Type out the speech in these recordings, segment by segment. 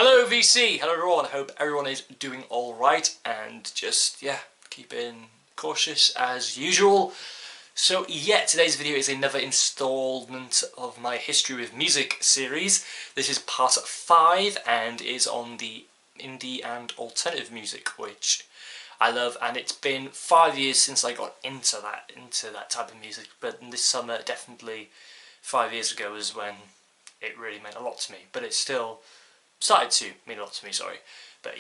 Hello VC, hello everyone, I hope everyone is doing alright and just, keeping cautious as usual. So today's video is another installment of my History with Music series. This is part 5 and is on the indie and alternative music, which I love, and it's been 5 years since I got into that type of music, but this summer, definitely 5 years ago, was when it really meant a lot to me, but it's still started to mean a lot to me, but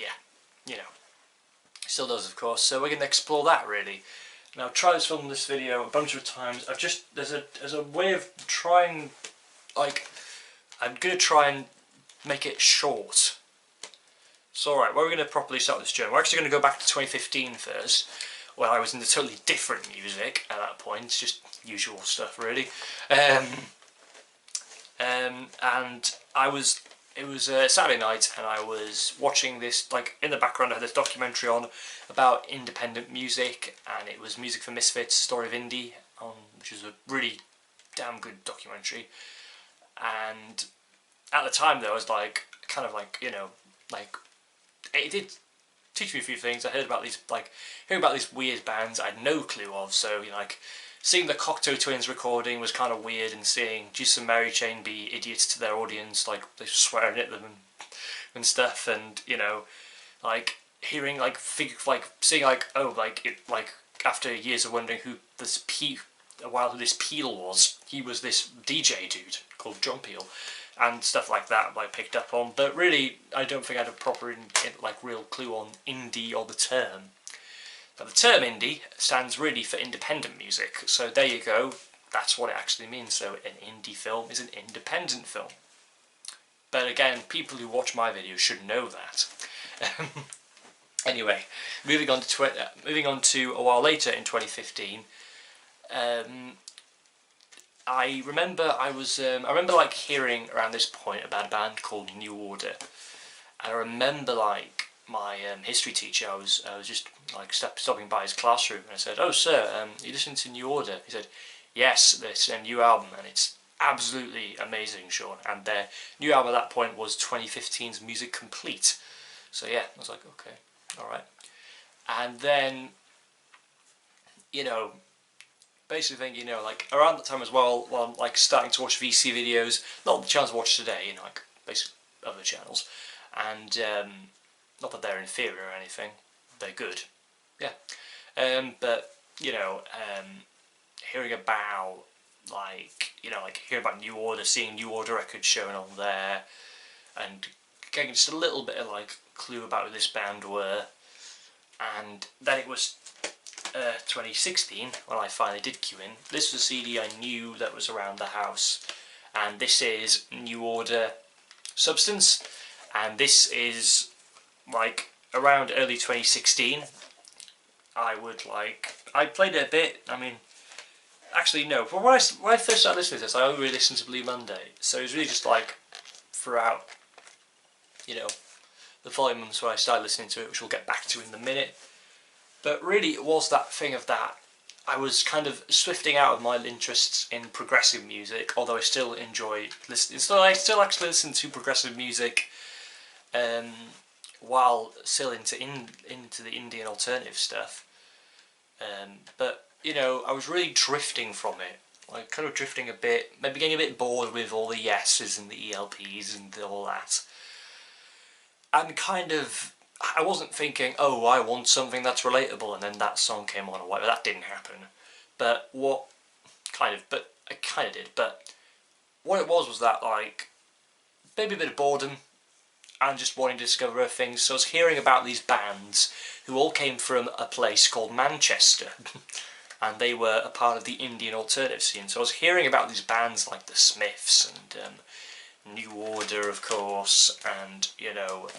still does, of course. So we're going to explore that really. Now I've tried to film this video a bunch of times. There's a way of trying, I'm going to try and make it short. So alright, we're going to properly start this journey. We're actually going to go back to 2015 first, where I was into totally different music at that point. It's just usual stuff really. And it was Saturday night, and I was watching this, in the background I had this documentary on about independent music, and it was Music for Misfits, Story of Indie, which is a really damn good documentary. And at the time though, I was it did teach me a few things. I heard about these, hearing about these weird bands I had no clue of, so, seeing the Cocteau Twins recording was kind of weird, and seeing Jesus and Mary Chain be idiots to their audience, they're swearing at them and stuff, and hearing seeing after years of wondering who this Peel was. He was this DJ dude called John Peel, and stuff like that picked up on. But really, I don't think I had a proper real clue on indie or the term. But the term indie stands really for independent music, so there you go, that's what it actually means. So an indie film is an independent film. But again, people who watch my videos should know that. Anyway, moving on to a while later in 2015, I remember hearing around this point about a band called New Order. And I remember my history teacher, I was just stopping by his classroom, and I said, "Oh sir, you listen to New Order?" He said, "Yes, there's a new album and it's absolutely amazing, Sean." And their new album at that point was 2015's Music Complete. So yeah, I was like, okay, alright. And then, basically thinking, around that time as well, while I'm starting to watch VC videos, not the channels I watch today, basically other channels, and not that they're inferior or anything, they're good, yeah. But hearing about hearing about New Order, seeing New Order records showing on there, and getting just a little bit of clue about who this band were, and then it was 2016 when I finally did cue in. This was a CD I knew that was around the house, and this is New Order Substance, and this is around early 2016. I played it a bit. Actually no, but when I first started listening to this, I only really listened to Blue Monday, so it was really just throughout the following months where I started listening to it, which we'll get back to in a minute. But really it was that thing of that I was kind of swifting out of my interests in progressive music, although I still enjoy listening. So I still actually listen to progressive music while still into the indie and alternative stuff. But I was really drifting from it, kind of drifting a bit, maybe getting a bit bored with all the yeses and the ELPs and all that. And I wasn't thinking, oh, I want something that's relatable, and then that song came on, or whatever. That didn't happen. But I kind of did. But what it was that maybe a bit of boredom, and just wanting to discover other things. So I was hearing about these bands who all came from a place called Manchester, and they were a part of the Indian alternative scene. So I was hearing about these bands like the Smiths and New Order, of course, and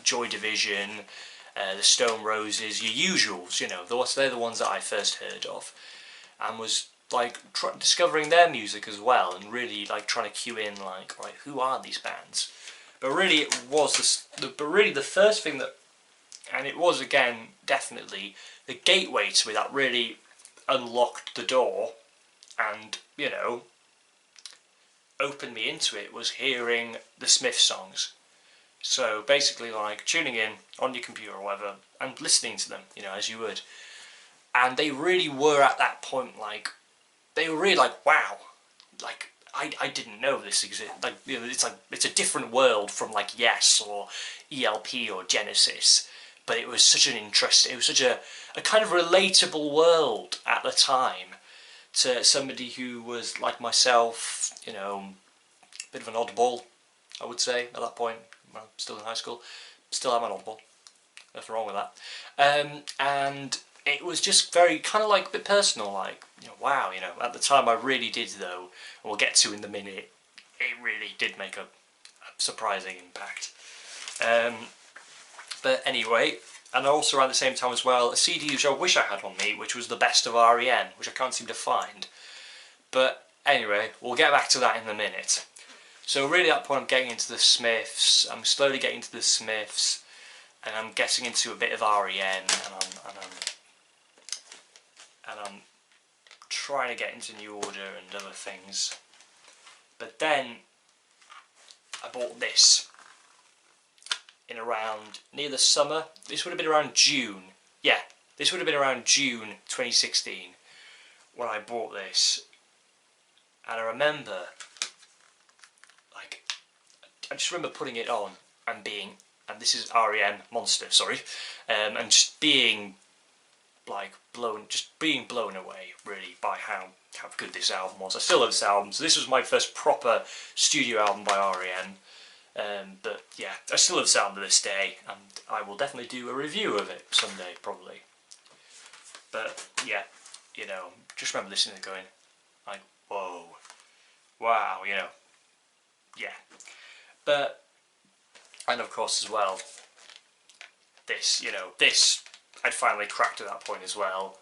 Joy Division, the Stone Roses, your usuals. They're the ones that I first heard of, and was discovering their music as well, and really trying to cue in right, who are these bands? But really it was the first thing that, and it was again definitely the gateway to me that really unlocked the door and opened me into it, was hearing the Smiths songs. So basically like tuning in on your computer or whatever and listening to them, you know, as you would. And they really were at that point like, they were really like, wow, like I didn't know this existed. Like, you know, it's a different world from like Yes or ELP or Genesis, but it was such an interest. It was such a kind of relatable world at the time to somebody who was like myself, you know, a bit of an oddball, I would say at that point. When I'm still in high school, still am an oddball. Nothing wrong with that. And it was just very kind of like a bit personal, like, you know, wow, you know, at the time I really did though, and we'll get to in the minute, it really did make a surprising impact. But anyway, and also around the same time as well, a CD which I wish I had on me, which was the best of REM, which I can't seem to find. But anyway, we'll get back to that in a minute. So really at that point I'm getting into the Smiths, I'm slowly getting into the Smiths, and I'm getting into a bit of REM, and I'm trying to get into New Order and other things. But then I bought this in around near the summer. This would have been around June. Yeah, this would have been around June 2016 when I bought this. And I remember, like, I just remember putting it on and being, and this is REM Monster, sorry, and just being like being blown away really by how good this album was. I still love this album. So this was my first proper studio album by REM. But yeah, I still love this album to this day, and I will definitely do a review of it someday, probably. But yeah, you know, just remember listening and going, like, whoa, wow, you know, yeah. But, and of course as well, this, you know, this I'd finally cracked at that point as well.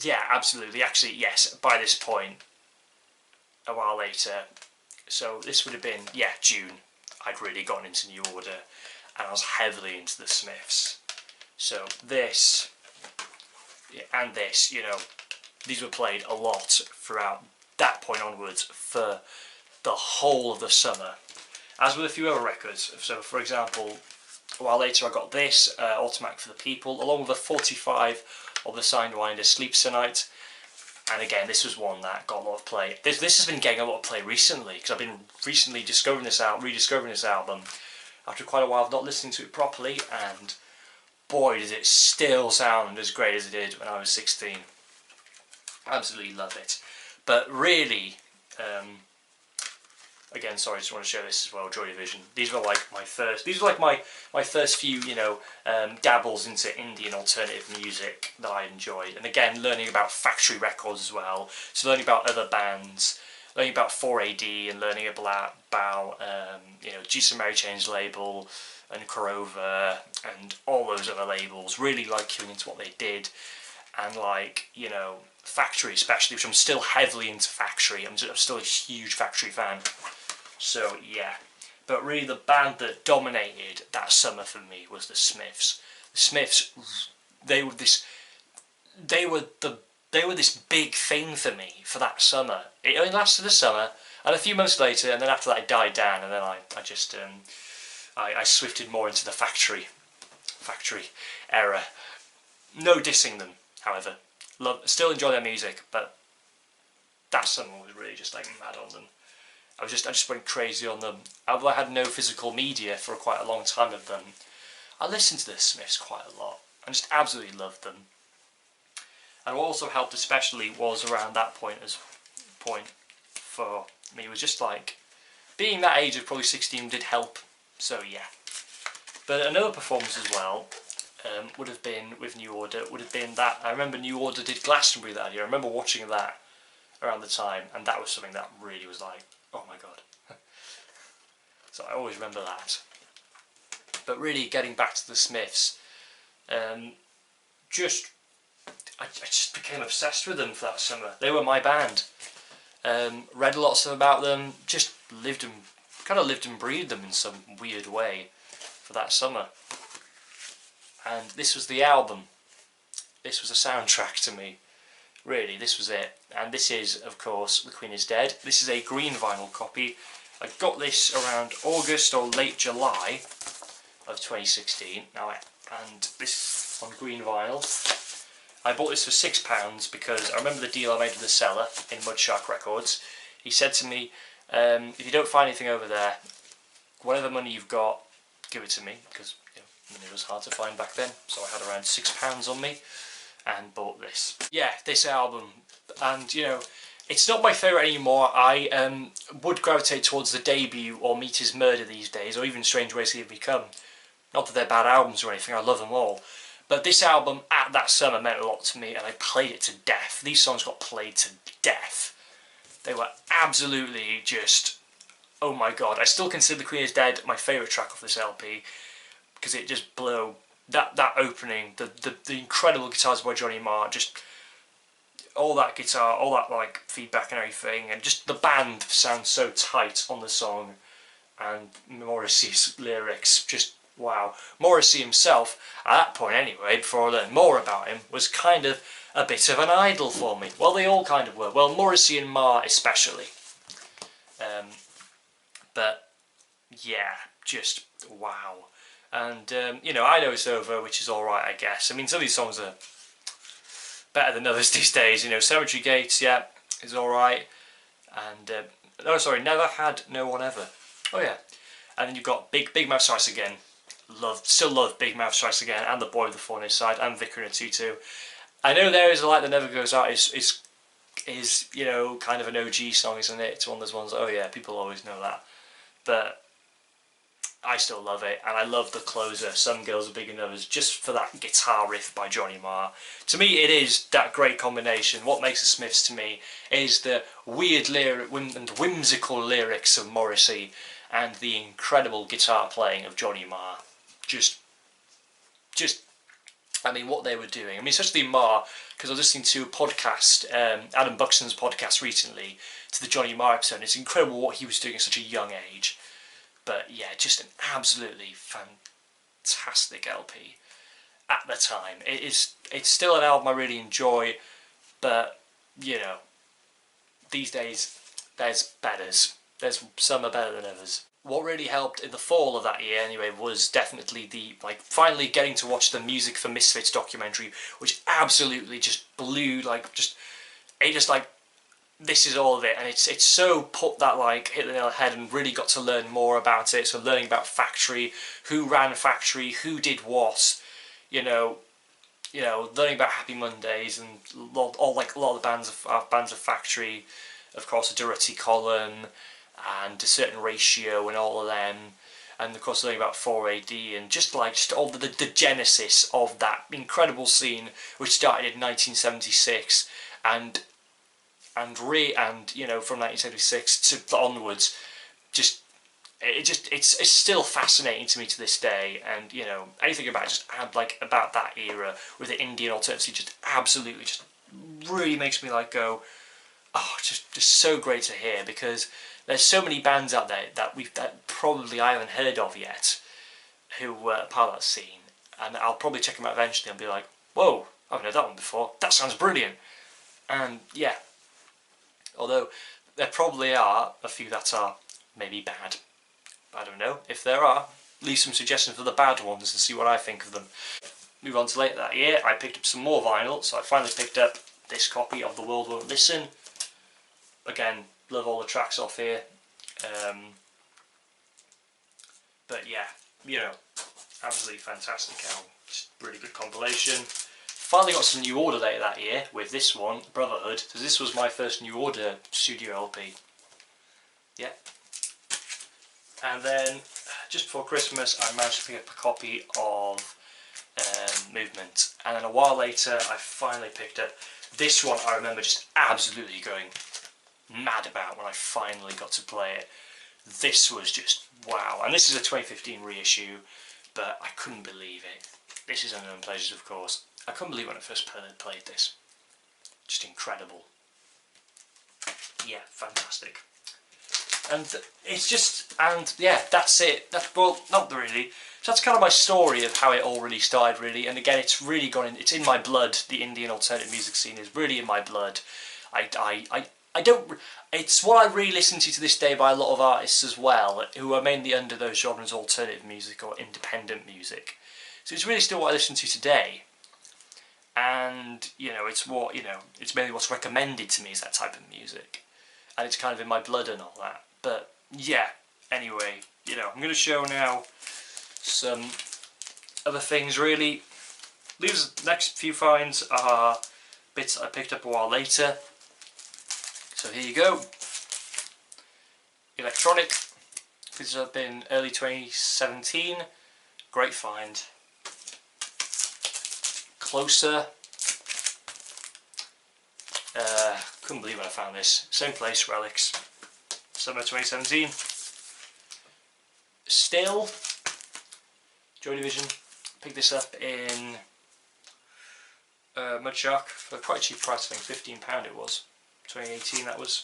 Yeah, absolutely. Actually, yes, by this point, a while later, so this would have been, yeah, June, I'd really gotten into New Order, and I was heavily into the Smiths. So this, and this, you know, these were played a lot throughout that point onwards for the whole of the summer. As with a few other records, so for example, a while later I got this, Automatic for the People, along with a 45 of the Sidewinder Sleep Sonate. And again, this was one that got a lot of play. This has been getting a lot of play recently, because I've been recently rediscovering this album after quite a while of not listening to it properly, and boy does it still sound as great as it did when I was 16. Absolutely love it. But really, again, sorry, I just want to show this as well, Joy Division. These were like my first few, you know, dabbles into indie and alternative music that I enjoyed. And again, learning about Factory Records as well. So learning about other bands, learning about 4AD, and learning about you know, Jesus Mary Chain's label and Korova and all those other labels. Really like queuing into what they did, and like, you know, Factory especially, which I'm still heavily into Factory. I'm still a huge Factory fan. So yeah, but really the band that dominated that summer for me was the Smiths. The Smiths, they were this big thing for me for that summer. It only lasted the summer, and a few months later, and then after that it died down, and then I just I swifted more into the Factory era. No dissing them, however. Still enjoy their music, but that summer was really just like mad on them. I just went crazy on them. Although I had no physical media for quite a long time of them, I listened to the Smiths quite a lot and just absolutely loved them. And what also helped especially was around that point for me was just like, being that age of probably 16 did help, so yeah. But another performance as well would have been with New Order, would have been that, I remember New Order did Glastonbury that year. I remember watching that around the time, and that was something that really was like, oh my god. So I always remember that. But really getting back to the Smiths, I just became obsessed with them for that summer. They were my band. Read a lot of stuff about them, just lived and breathed them in some weird way for that summer. And this was the album. This was a soundtrack to me. Really, this was it. And this is, of course, The Queen is Dead. This is a green vinyl copy. I got this around August or late July of 2016. And this on green vinyl. I bought this for £6 because I remember the deal I made with the seller in Mudshark Records. He said to me, if you don't find anything over there, whatever money you've got, give it to me, because it was hard to find back then. So I had around £6 on me and bought this. Yeah, this album, and it's not my favourite anymore. I would gravitate towards the debut or Meet His Murder these days, or even Strange Ways He Have Become. Not that they're bad albums or anything, I love them all. But this album, at that summer, meant a lot to me, and I played it to death. These songs got played to death. They were absolutely just, oh my god. I still consider The Queen Is Dead my favourite track off this LP, because it just blew. That opening, the incredible guitars by Johnny Marr, just all that guitar, all that like feedback and everything, and just the band sounds so tight on the song, and Morrissey's lyrics, just wow. Morrissey himself, at that point anyway, before I learned more about him, was kind of a bit of an idol for me. Well, they all kind of were. Well, Morrissey and Marr especially. But yeah, just wow. And I Know It's Over, which is alright, I guess. I mean, some of these songs are better than others these days. Cemetery Gates, yeah, is alright. And Never Had No One Ever. Oh yeah. And then you've got Big Mouth Strikes Again. Still love Big Mouth Strikes Again, and The Boy with the Thorn in His Side, and Vicar in a Tutu. I know There Is a Light That Never Goes Out is kind of an OG song, isn't it? It's one of those ones, oh yeah, people always know that. But I still love it, and I love the closer, Some Girls Are Bigger Than Others, just for that guitar riff by Johnny Marr. To me, it is that great combination. What makes the Smiths to me is the weird and whimsical lyrics of Morrissey and the incredible guitar playing of Johnny Marr. Just, I mean, what they were doing. I mean, especially Marr, because I was listening to a podcast, Adam Buxton's podcast recently, to the Johnny Marr episode, and it's incredible what he was doing at such a young age. But yeah, just an absolutely fantastic LP at the time. It's still an album I really enjoy, but these days there's betters. There's some are better than others. What really helped in the fall of that year anyway was definitely finally getting to watch the Music for Misfits documentary, which absolutely just blew, this is all of it, and it's so hit the nail on the head, and really got to learn more about it. So learning about Factory, who ran Factory, who did what, learning about Happy Mondays, and a lot of the bands of Factory, of course, a Durruti Column, and A Certain Ratio, and all of them, and of course learning about 4AD, and just all the genesis of that incredible scene, which started in 1976, and from 1976 to onwards, it's still fascinating to me to this day. And anything about that era with the Indian alternative scene just absolutely just really makes me go, oh, just so great to hear, because there's so many bands out there that probably I haven't heard of yet who were part of that scene, and I'll probably check them out eventually and be like, whoa, I haven't heard that one before, that sounds brilliant. And yeah, although there probably are a few that are maybe bad. I don't know. If there are, leave some suggestions for the bad ones and see what I think of them. Move on to later that year, I picked up some more vinyl, so I finally picked up this copy of The World Won't Listen. Again, love all the tracks off here. But yeah, absolutely fantastic album. Just really good compilation. Finally got some New Order later that year with this one, Brotherhood, because this was my first New Order studio LP. Yeah. And then, just before Christmas, I managed to pick up a copy of Movement. And then a while later, I finally picked up this one. I remember just absolutely going mad about when I finally got to play it. This was just wow. And this is a 2015 reissue, but I couldn't believe it. This is Unknown Pleasures, of course. I couldn't believe when I first played this. Just incredible. Yeah, fantastic. And it's just, and yeah, that's it. Well, not really. So that's kind of my story of how it all really started, really. And again, it's really it's in my blood. The Indian alternative music scene is really in my blood. I It's what I really listen to this day by a lot of artists as well, who are mainly under those genres, alternative music or independent music. So it's really still what I listen to today. And, you know, it's what, you know, it's mainly what's recommended to me is that type of music. And it's kind of in my blood and all that. But, yeah, anyway, you know, I'm going to show now some other things, really. These next few finds are bits that I picked up a while later. So here you go. Electronic. This has been early 2017. Great find. Closer. Couldn't believe when I found this. Same place, Relics. Summer 2017. Still. Joy Division. Picked this up in Mudshark for quite a cheap price. I think £15 it was. 2018 that was.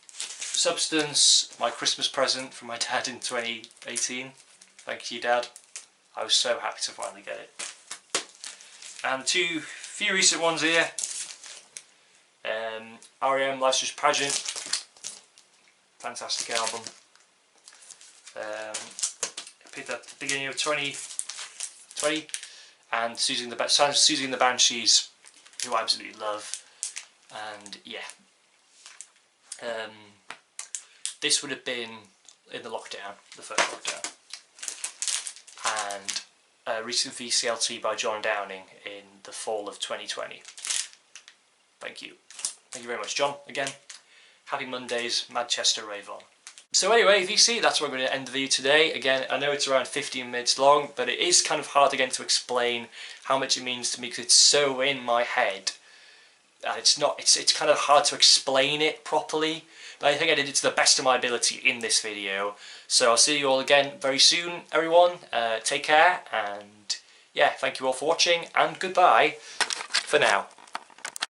Substance, my Christmas present from my dad in 2018. Thank you, Dad. I was so happy to finally get it. And few recent ones here. R.E.M. Life's Just Pageant. Fantastic album. I picked up at the beginning of 2020. And Susie and the Banshees, who I absolutely love. And yeah. This would have been in the lockdown, the first lockdown. And a recent VCLT by John Downing in the fall of 2020. Thank you. Thank you very much, John, again. Happy Mondays, Manchester Rave On. So anyway, VC, that's where I'm going to end the video today. Again, I know it's around 15 minutes long, but it is kind of hard again to explain how much it means to me because it's so in my head. And it's kind of hard to explain it properly. But I think I did it to the best of my ability in this video. So I'll see you all again very soon, everyone. Take care, and yeah, thank you all for watching, and goodbye for now.